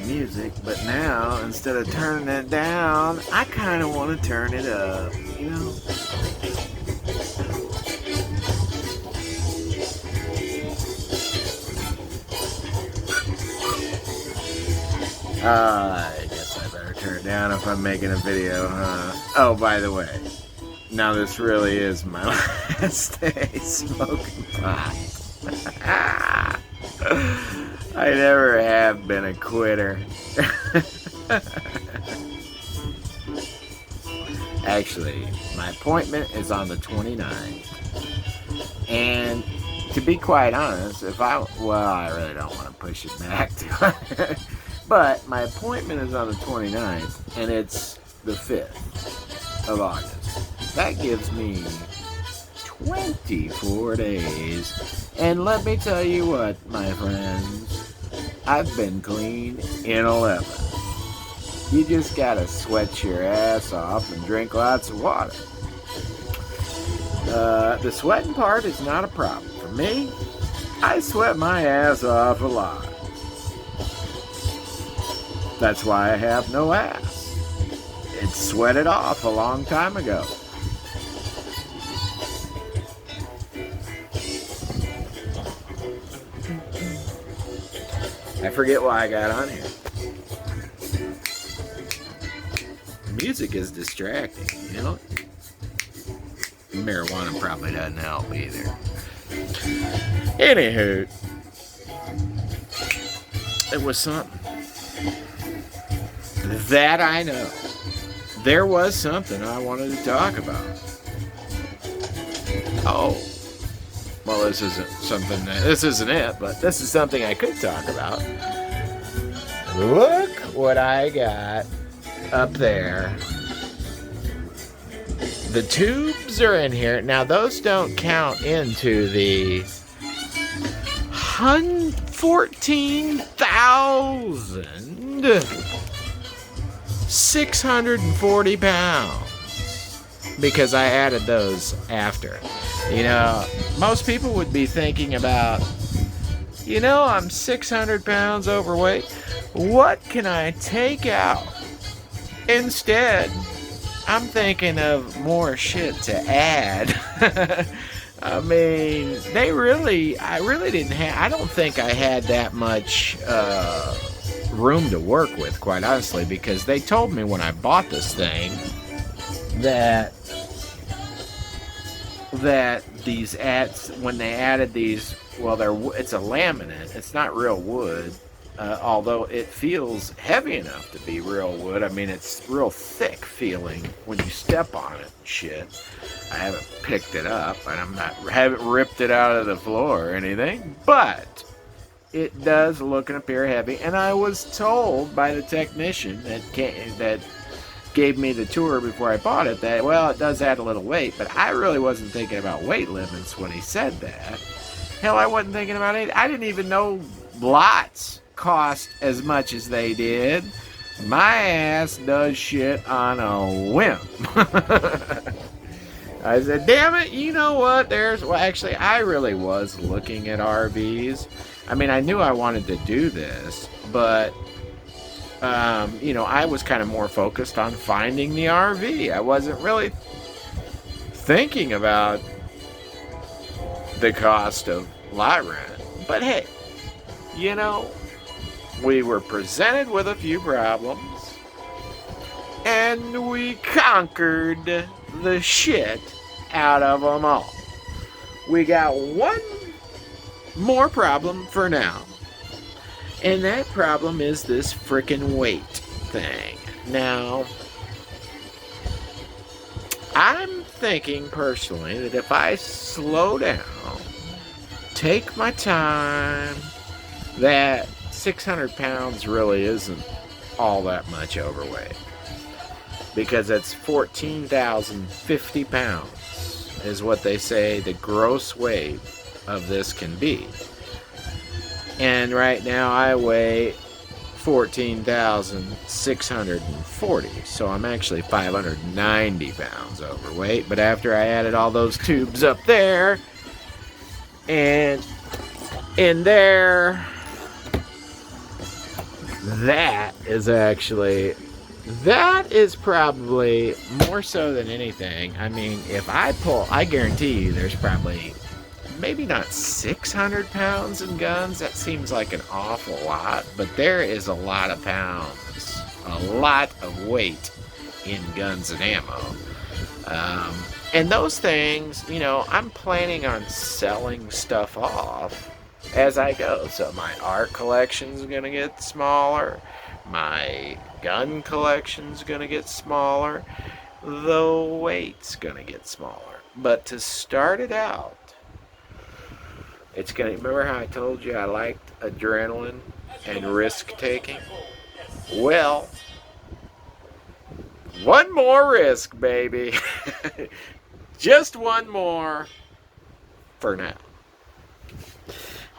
music, but now, instead of turning it down, I kind of want to turn it up, you know? I guess I better turn it down if I'm making a video, huh? Oh, by the way, now this really is my last day smoking pot. I never have been a quitter. Actually, my appointment is on the 29th. And to be quite honest, I really don't want to push it back to it. But my appointment is on the 29th, and it's the 5th of August. That gives me 24 days. And let me tell you what, my friends, I've been clean in 11. You just gotta sweat your ass off and drink lots of water. The sweating part is not a problem. For me, I sweat my ass off a lot. That's why I have no ass. It sweated off a long time ago. I forget why I got on here. Music is distracting, you know? Marijuana probably doesn't help either. Anywho, it was something. That I know. There was something I wanted to talk about. Oh. Well, this isn't it, but this is something I could talk about. Look what I got up there. The tubes are in here. Now, those don't count into the 14,640 pounds, because I added those after. You know, most people would be thinking about, you know, I'm 600 pounds overweight. What can I take out? Instead, I'm thinking of more shit to add. I mean, I don't think I had that much room to work with, quite honestly, because they told me when I bought this thing that these ads, when they added these, it's a laminate, it's not real wood, although it feels heavy enough to be real wood. I mean, it's real thick feeling when you step on it and shit. I haven't picked it up, and haven't ripped it out of the floor or anything, but it does look and appear heavy. And I was told by the technician that gave me the tour before I bought it that, well, it does add a little weight, but I really wasn't thinking about weight limits when he said that. Hell, I wasn't thinking about it. I didn't even know lots cost as much as they did. My ass does shit on a whim. I said, damn it, you know what? Actually, I really was looking at RVs. I mean, I knew I wanted to do this, but you know, I was kind of more focused on finding the RV. I wasn't really thinking about the cost of lot rent. But hey, you know, we were presented with a few problems, and we conquered the shit out of them all. We got one more problem for now. And that problem is this frickin' weight thing. Now, I'm thinking personally that if I slow down, take my time, that 600 pounds really isn't all that much overweight. Because it's 14,050 pounds is what they say the gross weight of this can be. And right now I weigh 14,640. So I'm actually 590 pounds overweight. But after I added all those tubes up there and in there, That is actually, that is probably more so than anything. I mean, if I pull, I guarantee you there's probably maybe not 600 pounds in guns. That seems like an awful lot, but there is a lot of pounds, a lot of weight in guns and ammo. And those things, you know, I'm planning on selling stuff off as I go. So my art collection's gonna get smaller, my gun collection's gonna get smaller, the weight's gonna get smaller. But to start it out, it's gonna, remember how I told you I liked adrenaline and risk taking? Well, one more risk, baby. Just one more for now.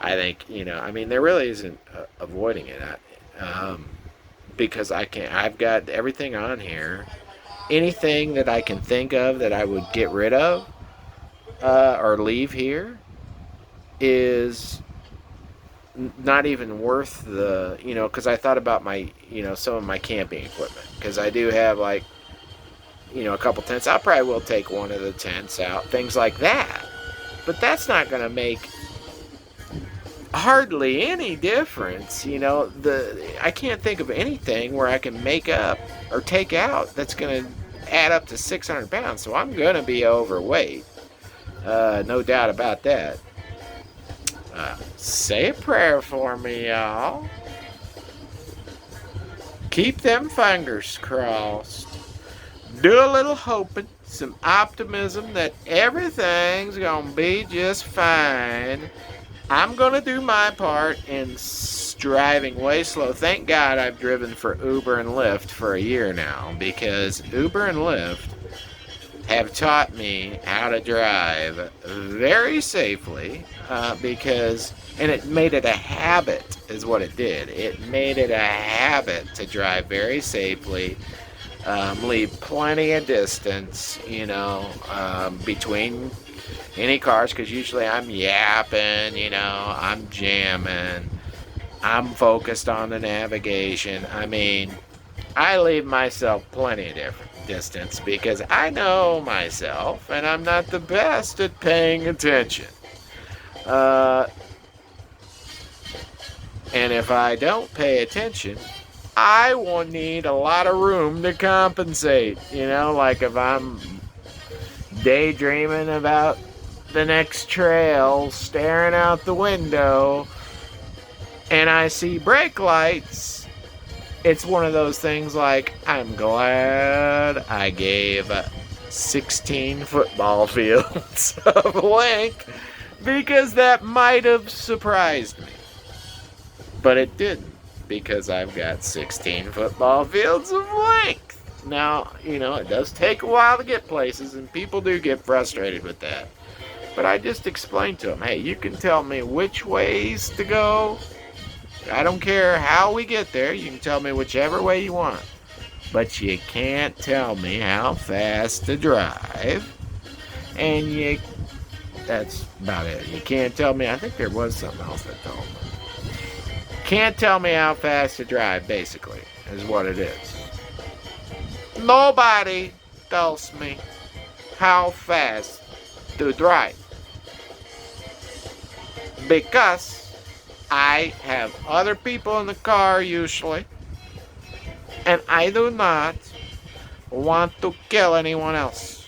I think, you know, I mean, there really isn't avoiding it. Because I can't, I've got everything on here. Anything that I can think of that I would get rid of or leave here is not even worth the, you know, because I thought about my, you know, some of my camping equipment. Because I do have, like, you know, a couple tents. I probably will take one of the tents out, things like that. But that's not going to make hardly any difference. You know, I can't think of anything where I can make up or take out that's going to add up to 600 pounds. So I'm going to be overweight. No doubt about that. Say a prayer for me, y'all. Keep them fingers crossed. Do a little hoping, some optimism that everything's gonna be just fine. I'm gonna do my part in driving way slow. Thank God I've driven for Uber and Lyft for a year now, because Uber and Lyft have taught me how to drive very safely, and it made it a habit, is what it did. It made it a habit to drive very safely. Leave plenty of distance, you know, between any cars, because usually I'm yapping, you know, I'm jamming, I'm focused on the navigation. I mean, I leave myself plenty of different distance because I know myself and I'm not the best at paying attention. And if I don't pay attention, I will need a lot of room to compensate. You know, like if I'm daydreaming about the next trail, staring out the window, and I see brake lights, it's one of those things like, I'm glad I gave 16 football fields of length, because that might have surprised me. But it didn't, because I've got 16 football fields of length. Now, you know, it does take a while to get places, and people do get frustrated with that. But I just explained to them, hey, you can tell me which ways to go. I don't care how we get there. You can tell me whichever way you want. But you can't tell me how fast to drive. And that's about it. You can't tell me, I think there was something else that told me. Can't tell me how fast to drive, basically, is what it is. Nobody tells me how fast to drive. Because I have other people in the car usually, and I do not want to kill anyone else.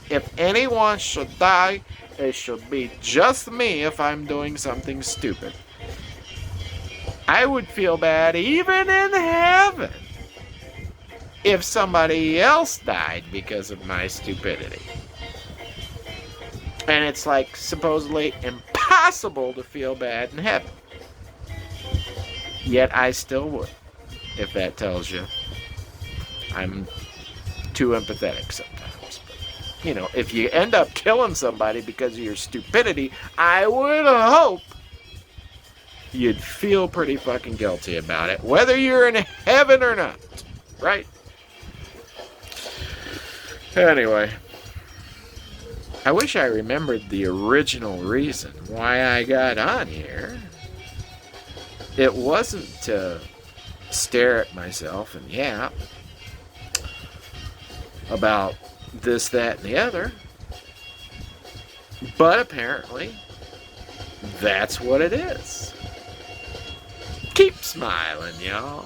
If anyone should die, it should be just me if I'm doing something stupid. I would feel bad even in heaven if somebody else died because of my stupidity. And it's like supposedly impossible to feel bad in heaven. Yet I still would, if that tells you I'm too empathetic sometimes. But, you know, if you end up killing somebody because of your stupidity, I would hope you'd feel pretty fucking guilty about it, whether you're in heaven or not, right? Anyway, I wish I remembered the original reason why I got on here. It wasn't to stare at myself and yap about this, that, and the other. But apparently, that's what it is. Keep smiling, y'all.